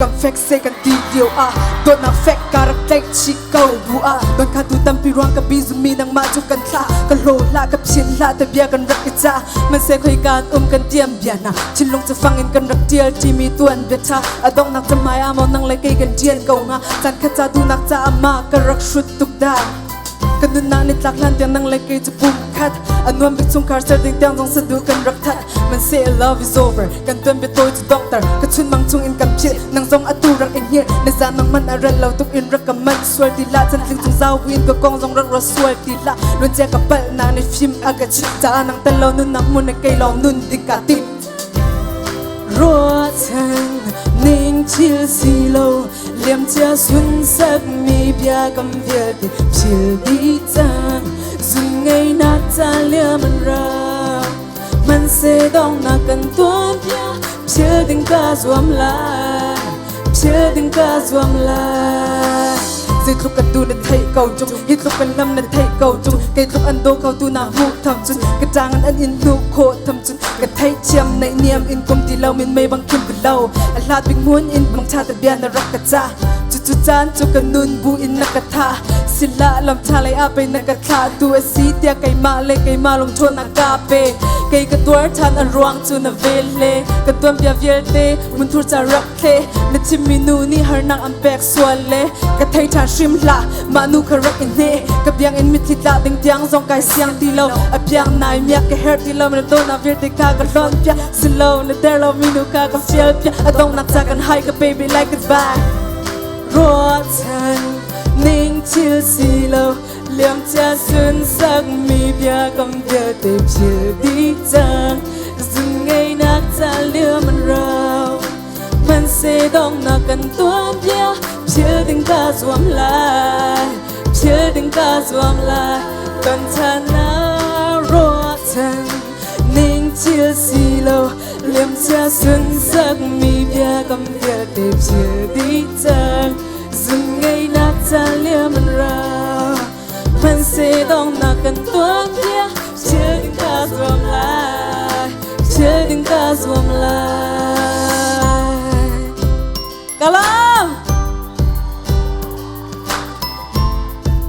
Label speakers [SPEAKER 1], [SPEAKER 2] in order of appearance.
[SPEAKER 1] Cầm phép xe cần đi điều Đôi nàng phép cả rắc tay chỉ cầu bù Đôi khá tu tâm pi ruang ka bi zumi nang ma chu kan tha Kan lo la ka pin la ta bia kan rak ita Man se khoi kan kan tiam bia na Chin long cha fangin kan rak tial ti mi tuan beta Adong nak tamay amo nang lai kai kan tian ko nga San kha cha tu nak cha ama ka rak shut tuk da Kan nun na nit lak lan tiang nang lai kai chu pum khat Anuam bit chung kar ser ding tiang dong sa du kan rak that Man say love is over Kan tuan bit toy to doctor Ka chun mang chung in kan pit Nang zong atu rak in here Na za mang man aral lau tuk in rak ka man Swar ti la chan ling chung zao win ka kong zong rak rak swar ti la Lun che ka pal na ni phim aga chit Cha nang talaw nun nak mun na kay lau nun di ka tip Rua chang ning chil si lâu Liam cha xuân sắc mi bia cầm việc thì chiều đi chang Dừng ngày nát cha liam man ra Man se dong na kan tuan bia Chiều tình ca zuam la Chiều tình ca zuam la Dây lúcกันดูนั้นไทยเก่าจุงฮิตลูกกันลำนั้นไทยเก่าจุงไกลลูกอันโดเขาดูน่าหูทำจุนกระจางอันอินลูกโคทำจุนกระไทยเชียมในเนียมอินกลมที่เราไม่บังคิมกันเราอัลลาบิงม้วนอินบังชาตะเบียนรักกระจาจุจานจุกันนุนบูอินนักกะทาศิลาลำชาเลยอาไปนักกะทาดูเอซีเตียไก่มาเลยไก่มาลงชนนักกาเปไก่กระตัวทันอันรวงจุนเวเลกระตัวเบียเวลเตมุนทุจะรักเทในชิมินูนี่ฮาร์นังอันแบกส่วนเลกระไทยทานชิมละมานูคารักอินเน่กับยังอินมิติละดึงเตียงซองไก่เสียงตีเราอับยังนายเมียกะเฮร์ตีเรามันโดนอาเวติกากันร้อนเปียสโลว์ในเดร์เรามีนูกากับเฟียลเปียอะต้องนักจากกันให้กับ baby like it's back รัวทันนิ่งชิลสีเราเลี้ยงจะสุนสักมีเบียกำเดียวแต่เพียดีจังซึ่งไงนักจะเลี้ยมันเรามันเสดองนักกันตัวเบียเพียดึงกาสวมลายเพียดึงกาสวมลายกันชนะรัวทันนิ่งชิลสีเราเลี้ยงจะสุนสักมีเบียกำเดียวแต่เพียดีจังซึ่งไงนักจะเลี้ยมันเรามันเสดองนักกันตัวเพียเพียดึงกาสวมลายเพียดึงกาสวมลายกะลา